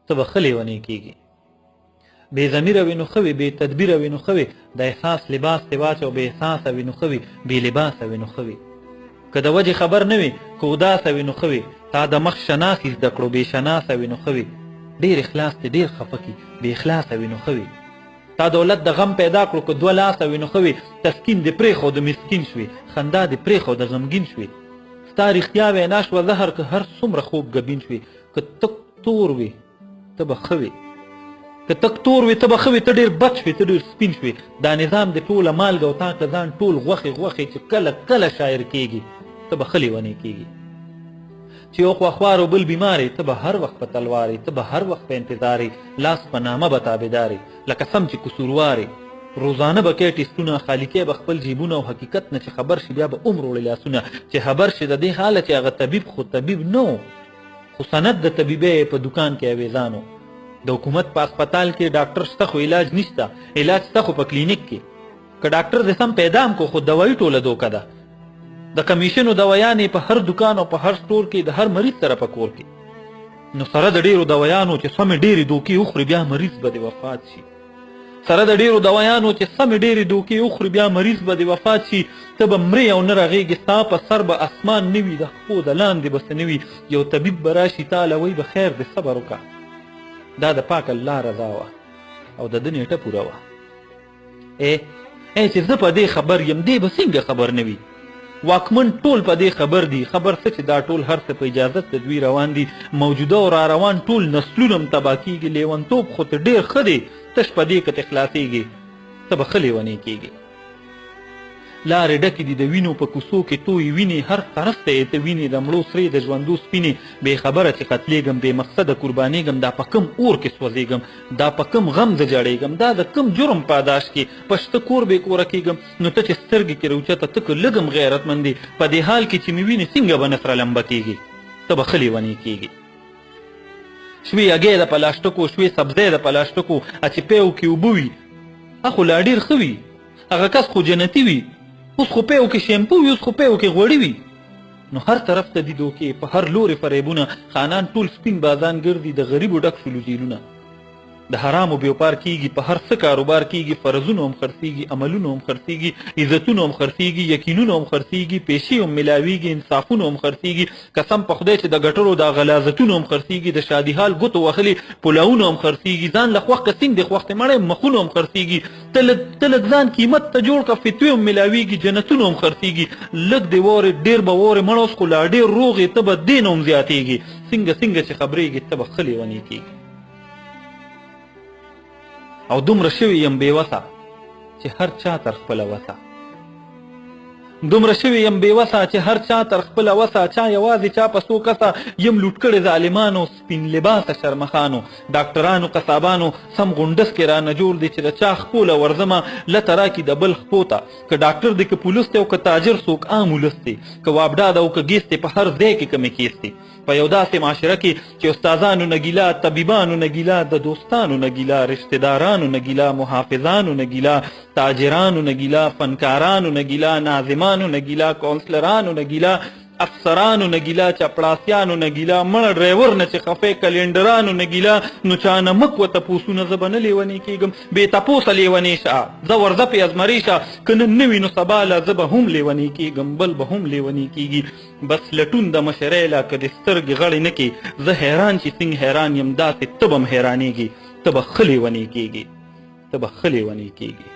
ته به ښه لیونی کېږي. بې ضمیره وي نو ښه وي، بې تدبیره وي نو ښه وي، د احساس لباس دې واچو، بې احساسه وي نو ښه وي، بې لباسه وي نو ښه وي. که د وجې خبر نه وي، که اداسه وي نو ښه وي، تا د مخ شناخي زده کړو، بې شناسه وي نو ښه وي. ډېر اخلاص دې ډېر خفه کي، بې اخلاصه وي نو ښه وي. تا دولت د غم پیدا کړو، که دوه لاسه وي نو ښه وي. تسکین دې پرېښود مسکین شوي، خندا دې پرېښود غمګین شوي. ستا رښتیا وینا شوه زهر، که هر څومره خوب ګبین شوي. که تک تور وي ته به ښه وي، که تک تور وي ته به ښه وي. ته ډېر بد شوي، ته ډېر سپین شوي. دا نظام دې ټوله مالګه او تا که ځان ټول غوښې غوښې چې کله کله شاعر کېږي، ته به ښه لیونی کېږي. چې یو خواخوار او بل بیمارې، ته به هر وخت په تلوارې، ته به هر وخت په انتظارې، لاس په نامه به تابعدارې، لکه سم چې قصوروارې. روزانه به کوې ټیسټونه، خالي کوې به خپل جیبونه، او حقیقت نه چې خبر شي بیا به عمر وړي لاسونه. چې خبر شي د دې حاله چې هغه طبیب خو طبیب نه و، خو سند د طبیبۍ په دکان کې اویزانو. د حکومت په اسپتال کې ډاکټر شته خو علاج نشته، علاج شته خو په کلینیک کې. که ډاکټر دې سم پیدا هم کو، خو دوایي ټوله دوکه ده. د کمیشنو دوایانې په هر دکان او په هر سټور کې د هر مریض سره په کور کې. نو سره د ډېرو دوایانو چې سمې ډېرې دوکې وخوري، بیا مریض به دې وفات شي. سره د ډېرو دوایانو چې سمې ډېرې دوکې وخوري، بیا مریض به دې وفات شي. ته به مرې او نه رغېږې، ستا په سر به اسمان نه وي، د خپو د لاندې به څه نه وي. یو طبیب به راشي تاله وی به خیر دې صبر وکړه. دا د پاک الله رضا وه او د ده نیټه پوره وه. چې زه په دې خبر یم، دې به څنګه خبر نه وي؟ واکمن ټول په دې خبر دي، خبر څه چې دا ټول هر څه په اجازت د دوی روان دي. موجوده او را روان ټول نسلونه هم تباه کېږي. لیونتوب خو ته ډېر ښه دی، تش په دې که ته خلاصېږي، ته به ښه لیونی کېږي. لارې ډکې دي د وینو په کوڅو کې تویې وینې، هر طرف ته یې ته وینې، د مړو سرې د ژوندو سپینې. بې خبره چې قتلېږم، بې مقصده قربانېږم، دا په کم اور کې سوځېږم، دا په کم غم زه جړېږم، دا د کم جرم پاداش کې په شته کور بې کوره کېږم. نو ته چې سترګې کې روچته، ته که لږ هم غیرتمند یې، په دې حال کې چې مې وینې څنګه به نه سره لمبه کېږي، ته به ښه لیونی کېږي. شوې هګۍ د پلاسټکو، شوې سبزۍ د پلاسټکو، چې پیو کې اوبه وي، خو لا ډېر ښه وي. هغه کس خو جنتي وي. اوس خو پیو کې شیمپو وي، اوس خو پیو کې غوړي وي. نو هر طرف ته دي دوکې، په هر لورې فریبونه. خانان ټول سپین بازان ګرځي، د غریبو ډک شولو جیلونه. د حرامو بیوپار کېږي، په هر څه کاروبار کېږي. فرضونه هم خرڅېږي، عملونه هم خرڅېږي، عزتونه هم خرڅېږي، یقینونه هم خرڅېږي، پیسې هم میلاویږي، انصافونه هم خرڅېږي. قسم په خدای چې د ګټرو دا غلازتونه هم خرڅېږي، د شادي حال ګوتو وهلي پلاونه هم خرڅېږي. ځان له خوښ قسم د خوښتې مړی مخونه هم خرڅېږي. ته لږ ځان قیمت ته جوړ کړه، فتوې هم میلاویږي، جنتونه هم خرڅېږي. لږ دې وورې ډېر به وورې مړ اوس خو لا ډېر روغ یې، ته به دې نه هم زیاتېږي. څنګه چې خبرېږي، ته به ښه لیونی کېږي. او دومره شوي یم بېوسه چې هر چا تر خپله وسه، دومره شوي یم بېوسه چې هر چا تر خپله وسه. چا یوازې چا په څو کسه یم لوټ کړې ظالمانو، سپین لباسه شرمخانو. ډاکټرانو قصابانو سم غونډس کې رانه جوړ دی، چې د چا خپوله ورځمه لته راکي د بل خپو ته. که ډاکټر دی، که پولیس دی، او که تاجر څوک عام ولس دی، که وابډا ده او که ګیس دی، په هر ځای کې کمې کیس دی. په یو داسې معاشره کې چې استادانو نه ګیله، طبیبانو نه ګیله، د دوستانو نه ګیله، رشتهدارانو نه ګیله، محافظانو نه ګیله، تاجرانو نه ګیله، فنکارانو نه ګیله، ناظمانو نه ګیله، کونسلرانو نه ګیله، افسرانو نه ګیله، چپړاسیانو نه ګیله، مړه ډرایور نه چې خفې کلینډرانو نه ګیله. نو چا نه مک و تپوسونه، زه به نه لیونی کېږم. بې تپوسه لیونی شه، زه ورځه پې ازمري شه. که نن نه وي نو سبا له زه به هم لیونی کېږم، بل به هم لیونی کېږي. بس لټون د مشرۍ له که دې سترګې غړې نه کړي، زه حیران چې څنګه حیران یم، داسې ته به هم حیرانېږي. ته به ښه لیونی کېږي، ته به ښه لیونی کېږي.